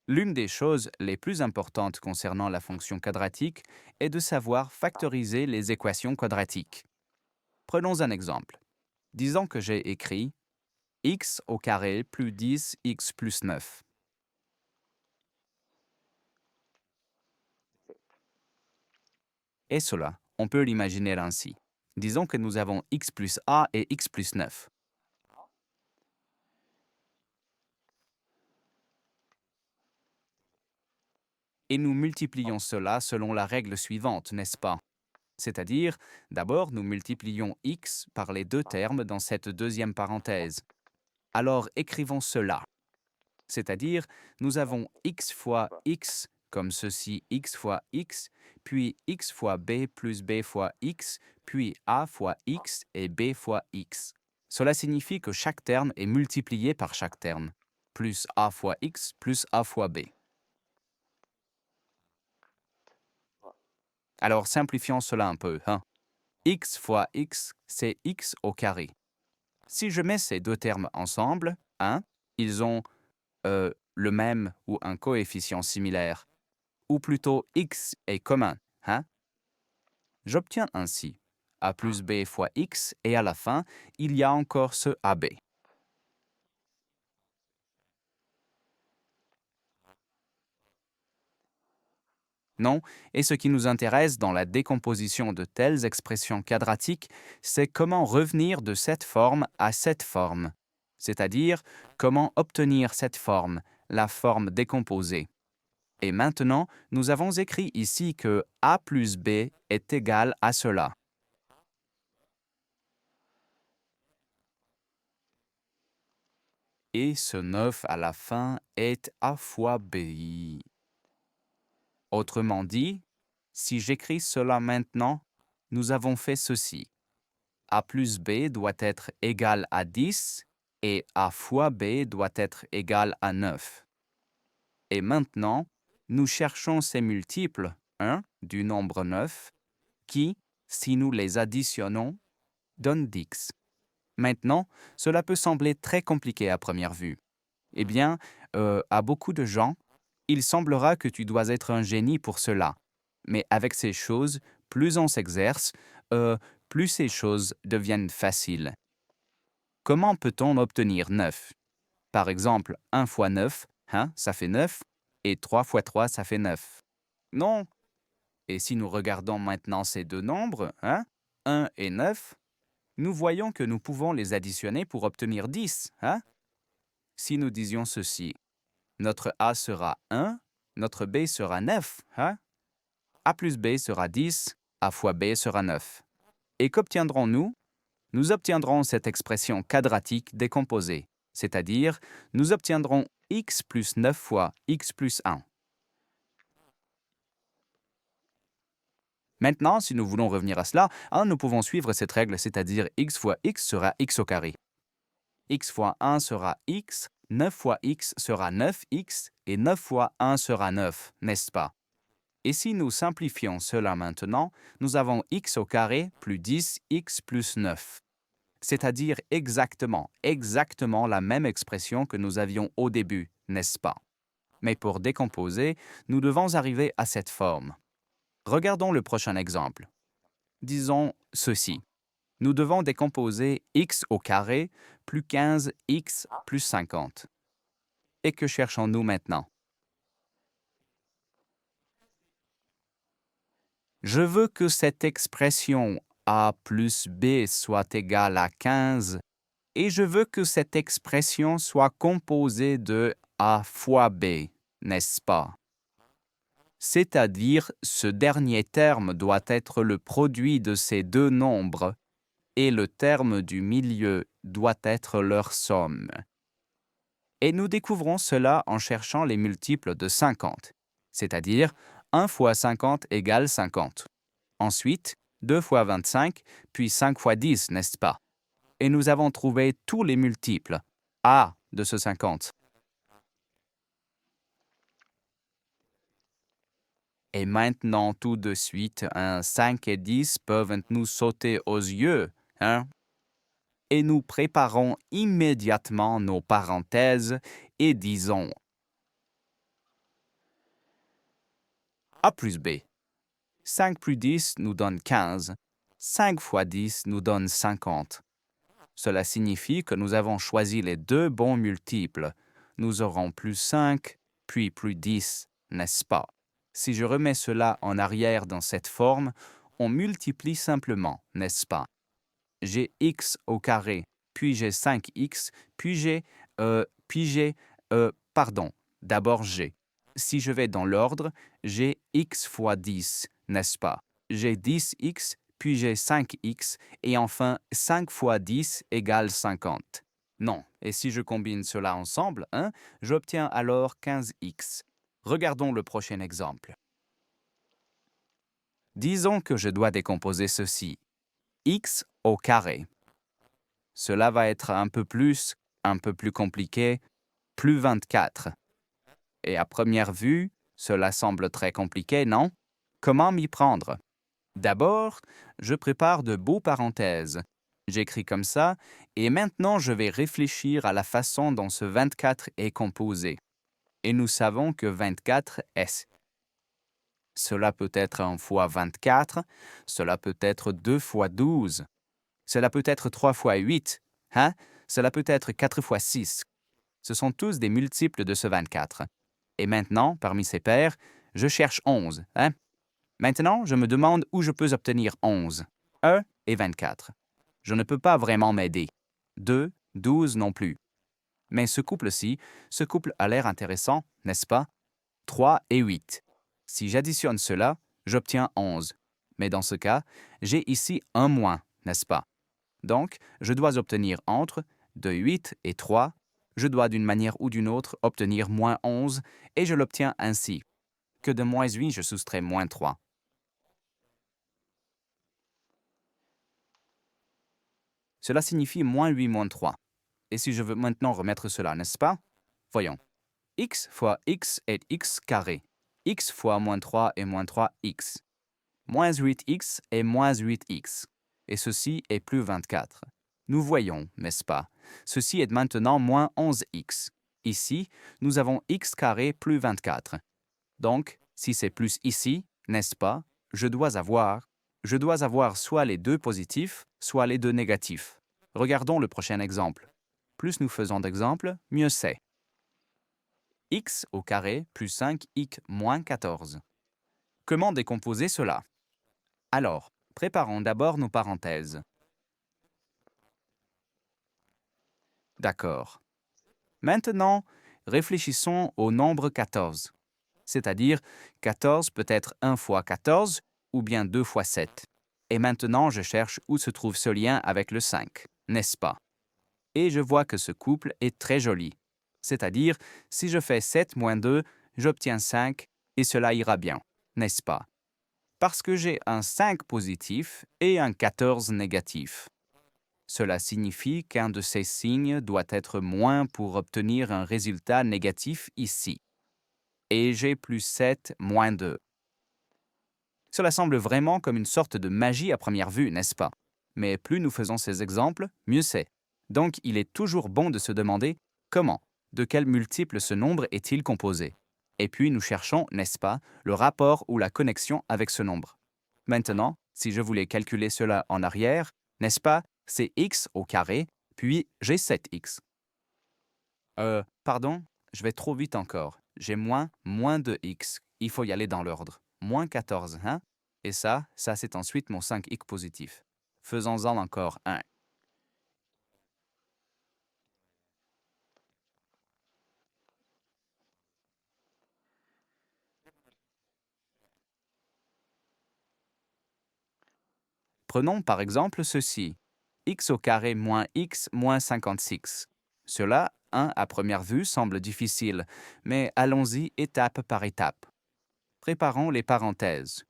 L'une des choses les plus importantes concernant la fonction quadratique est de savoir factoriser les équations quadratiques. Prenons un exemple. Disons que j'ai écrit x au carré plus 10x plus 9. Et cela, on peut l'imaginer ainsi. Disons que nous avons x plus a et x plus 9. Et nous multiplions cela selon la règle suivante, n'est-ce pas? C'est-à-dire, d'abord, nous multiplions x par les deux termes dans cette deuxième parenthèse. Alors, écrivons cela. C'est-à-dire, nous avons x fois x comme ceci, x fois x, puis x fois b plus b fois x, puis a fois x et b fois x. Cela signifie que chaque terme est multiplié par chaque terme, plus a fois x plus a fois b. Alors simplifions cela un peu. X fois x, c'est x au carré. Si je mets ces deux termes ensemble, ils ont le même ou un coefficient similaire, ou plutôt x est commun. J'obtiens ainsi a plus b fois x et à la fin, il y a encore ce ab. Non, et ce qui nous intéresse dans la décomposition de telles expressions quadratiques, c'est comment revenir de cette forme à cette forme, c'est-à-dire comment obtenir cette forme, la forme décomposée. Et maintenant, nous avons écrit ici que a plus b est égal à cela. Et ce 9 à la fin est a fois b. Autrement dit, si j'écris cela maintenant, nous avons fait ceci. A plus b doit être égal à 10 et a fois b doit être égal à 9. Et maintenant, nous cherchons ces multiples, du nombre 9, qui, si nous les additionnons, donnent 10. Maintenant, cela peut sembler très compliqué à première vue. Eh bien, à beaucoup de gens, il semblera que tu dois être un génie pour cela. Mais avec ces choses, plus on s'exerce, plus ces choses deviennent faciles. Comment peut-on obtenir 9? Par exemple, 1 fois 9, ça fait 9, et 3 fois 3, ça fait 9. Non. Et si nous regardons maintenant ces deux nombres, 1 et 9, nous voyons que nous pouvons les additionner pour obtenir 10. Si nous disions ceci, notre A sera 1, notre B sera 9. A plus B sera 10, A fois B sera 9. Et qu'obtiendrons-nous? Nous obtiendrons cette expression quadratique décomposée, c'est-à-dire nous obtiendrons x plus 9 fois x plus 1. Maintenant, si nous voulons revenir à cela, nous pouvons suivre cette règle, c'est-à-dire x fois x sera x au carré. X fois 1 sera x, 9 fois x sera 9x, et 9 fois 1 sera 9, n'est-ce pas? Et si nous simplifions cela maintenant, nous avons x au carré plus 10x plus 9. C'est-à-dire exactement la même expression que nous avions au début, n'est-ce pas? Mais pour décomposer, nous devons arriver à cette forme. Regardons le prochain exemple. Disons ceci. Nous devons décomposer x au carré plus 15x plus 50. Et que cherchons-nous maintenant? Je veux que cette expression a plus b soit égale à 15 et je veux que cette expression soit composée de a fois b, n'est-ce pas? C'est-à-dire, ce dernier terme doit être le produit de ces deux nombres et le terme du milieu doit être leur somme. Et nous découvrons cela en cherchant les multiples de 50, c'est-à-dire 1 fois 50 égale 50. Ensuite, 2 fois 25, puis 5 fois 10, n'est-ce pas? Et nous avons trouvé tous les multiples, A de ce 50. Et maintenant, tout de suite, 5 et 10 peuvent nous sauter aux yeux, Et nous préparons immédiatement nos parenthèses et disons A plus B. 5 plus 10 nous donne 15. 5 fois 10 nous donne 50. Cela signifie que nous avons choisi les deux bons multiples. Nous aurons plus 5, puis plus 10, n'est-ce pas? Si je remets cela en arrière dans cette forme, on multiplie simplement, n'est-ce pas? J'ai x au carré, puis j'ai 5x, d'abord g. Si je vais dans l'ordre, j'ai x fois 10, n'est-ce pas? J'ai 10x, puis j'ai 5x, et enfin 5 fois 10 égale 50. Non, et si je combine cela ensemble, j'obtiens alors 15x. Regardons le prochain exemple. Disons que je dois décomposer ceci. X au carré. Cela va être un peu plus compliqué, plus 24. Et à première vue, cela semble très compliqué, non? Comment m'y prendre? D'abord, je prépare de beaux parenthèses. J'écris comme ça, et maintenant je vais réfléchir à la façon dont ce 24 est composé. Et nous savons que 24 est. Cela peut être 1 fois 24, cela peut être 2 fois 12, cela peut être 3 fois 8, cela peut être 4 fois 6. Ce sont tous des multiples de ce 24. Et maintenant, parmi ces paires, je cherche 11. Maintenant, je me demande où je peux obtenir 11. 1 et 24. Je ne peux pas vraiment m'aider. 2, 12 non plus. Mais ce couple-ci, ce couple a l'air intéressant, n'est-ce pas? 3 et 8. Si j'additionne cela, j'obtiens 11. Mais dans ce cas, j'ai ici un moins, n'est-ce pas? Donc, je dois obtenir entre de 8 et 3, je dois d'une manière ou d'une autre obtenir moins 11, et je l'obtiens ainsi. Que de moins 8, je soustrais moins 3. Cela signifie moins 8 moins 3. Et si je veux maintenant remettre cela, n'est-ce pas? Voyons. X fois x est x carré. X fois moins 3 est moins 3x. Moins 8x est moins 8x. Et ceci est plus 24. Nous voyons, n'est-ce pas? Ceci est maintenant moins 11x. Ici, nous avons x carré plus 24. Donc, si c'est plus ici, n'est-ce pas? Je dois avoir soit les deux positifs, soit les deux négatifs. Regardons le prochain exemple. Plus nous faisons d'exemples, mieux c'est. X au carré plus 5x moins 14. Comment décomposer cela? Alors, préparons d'abord nos parenthèses. D'accord. Maintenant, réfléchissons au nombre 14. C'est-à-dire, 14 peut être 1 fois 14 ou bien 2 fois 7. Et maintenant, je cherche où se trouve ce lien avec le 5, n'est-ce pas? Et je vois que ce couple est très joli. C'est-à-dire, si je fais 7 moins 2, j'obtiens 5 et cela ira bien, n'est-ce pas? Parce que j'ai un 5 positif et un 14 négatif. Cela signifie qu'un de ces signes doit être moins pour obtenir un résultat négatif ici. Et j'ai plus 7 moins 2. Cela semble vraiment comme une sorte de magie à première vue, n'est-ce pas? Mais plus nous faisons ces exemples, mieux c'est. Donc il est toujours bon de se demander comment, de quel multiple ce nombre est-il composé? Et puis nous cherchons, n'est-ce pas, le rapport ou la connexion avec ce nombre. Maintenant, si je voulais calculer cela en arrière, n'est-ce pas, c'est x au carré, puis j'ai 7x. Pardon, je vais trop vite encore. J'ai moins 2x. Il faut y aller dans l'ordre. Moins 14, Et ça c'est ensuite mon 5x positif. Faisons-en encore un. Prenons par exemple ceci. X au carré moins x moins 56. Cela, à première vue, semble difficile, mais allons-y étape par étape. Préparons les parenthèses.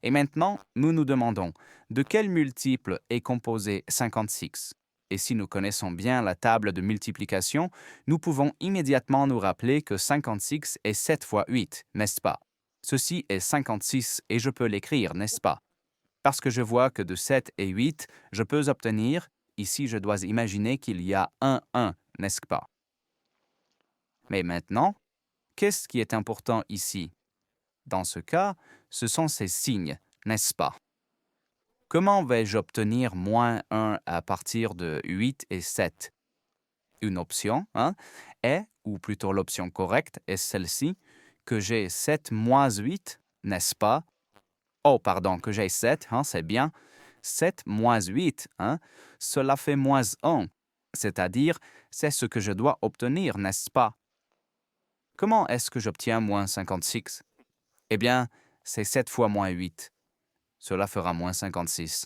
Et maintenant, nous nous demandons, de quel multiple est composé 56? Et si nous connaissons bien la table de multiplication, nous pouvons immédiatement nous rappeler que 56 est 7 fois 8, n'est-ce pas? Ceci est 56 et je peux l'écrire, n'est-ce pas? Parce que je vois que de 7 et 8, je peux obtenir, ici je dois imaginer qu'il y a un 1 n'est-ce pas? Mais maintenant, qu'est-ce qui est important ici? Dans ce cas, ce sont ces signes, n'est-ce pas? Comment vais-je obtenir moins 1 à partir de 8 et 7? Une option est, ou plutôt l'option correcte est celle-ci, que j'ai 7 moins 8, n'est-ce pas? Oh, pardon, que j'ai 7, c'est bien. 7 moins 8, cela fait moins 1, c'est-à-dire c'est ce que je dois obtenir, n'est-ce pas? Comment est-ce que j'obtiens moins 56? Eh bien, c'est 7 fois moins 8. Cela fera moins 56.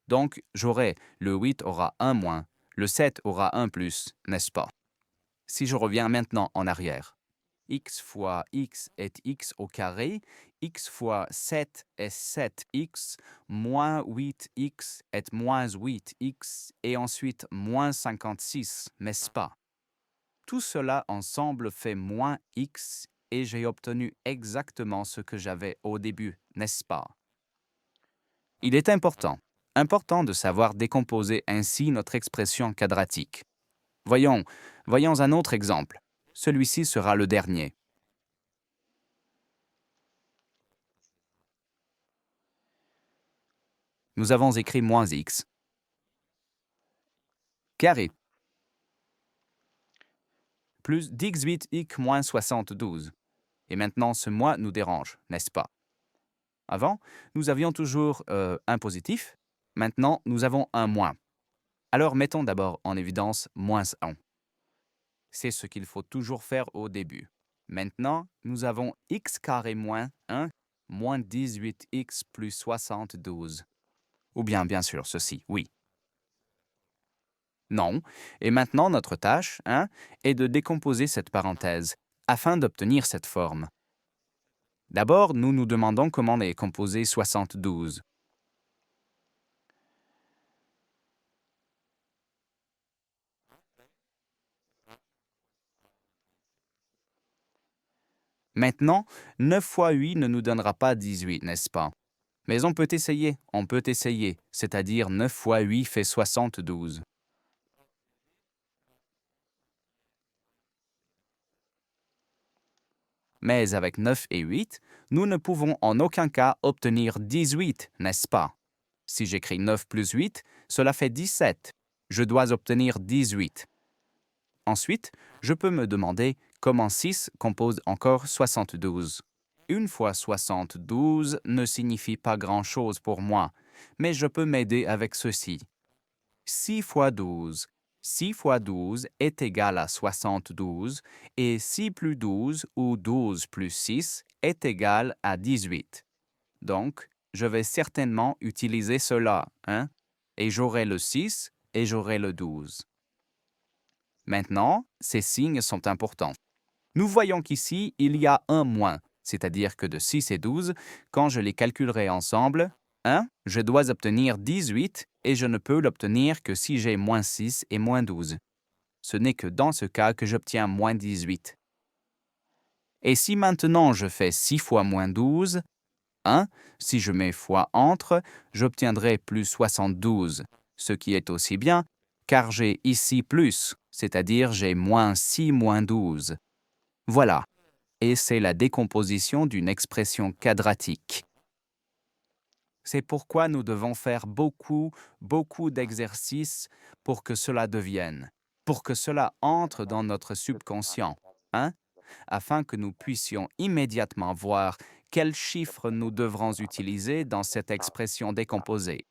Donc, le 8 aura 1 moins, le 7 aura 1 plus, n'est-ce pas? Si je reviens maintenant en arrière, x fois x est x au carré, x fois 7 est 7x, moins 8x est moins 8x, et ensuite moins 56, n'est-ce pas? Tout cela ensemble fait moins x, et j'ai obtenu exactement ce que j'avais au début, n'est-ce pas? Il est important de savoir décomposer ainsi notre expression quadratique. Voyons un autre exemple. Celui-ci sera le dernier. Nous avons écrit moins x carré plus 18x moins 72. Et maintenant, ce moins nous dérange, n'est-ce pas? Avant, nous avions toujours un positif. Maintenant, nous avons un moins. Alors, mettons d'abord en évidence moins 1. C'est ce qu'il faut toujours faire au début. Maintenant, nous avons x carré moins 1 moins 18x plus 72. Ou bien sûr, ceci, oui. Non. Et maintenant, notre tâche est de décomposer cette parenthèse afin d'obtenir cette forme. D'abord, nous nous demandons comment est composé 72. Maintenant, 9 fois 8 ne nous donnera pas 18, n'est-ce pas? Mais on peut essayer, c'est-à-dire 9 fois 8 fait 72. Mais avec 9 et 8, nous ne pouvons en aucun cas obtenir 18, n'est-ce pas? Si j'écris 9 plus 8, cela fait 17. Je dois obtenir 18. Ensuite, je peux me demander comment 6 compose encore 72. Une fois 72 ne signifie pas grand-chose pour moi, mais je peux m'aider avec ceci. 6 fois 12. 6 fois 12 est égal à 72 et 6 plus 12 ou 12 plus 6 est égal à 18. Donc, je vais certainement utiliser cela, et j'aurai le 6 et j'aurai le 12. Maintenant, ces signes sont importants. Nous voyons qu'ici, il y a un moins, c'est-à-dire que de 6 et 12, quand je les calculerai ensemble, je dois obtenir 18 et je ne peux l'obtenir que si j'ai moins 6 et moins 12. Ce n'est que dans ce cas que j'obtiens moins 18. Et si maintenant je fais 6 fois moins 12, si je mets fois entre, j'obtiendrai plus 72, ce qui est aussi bien, car j'ai ici plus, c'est-à-dire j'ai moins 6 moins 12. Voilà, et c'est la décomposition d'une expression quadratique. C'est pourquoi nous devons faire beaucoup d'exercices pour que cela devienne, pour que cela entre dans notre subconscient, afin que nous puissions immédiatement voir quels chiffres nous devrons utiliser dans cette expression décomposée.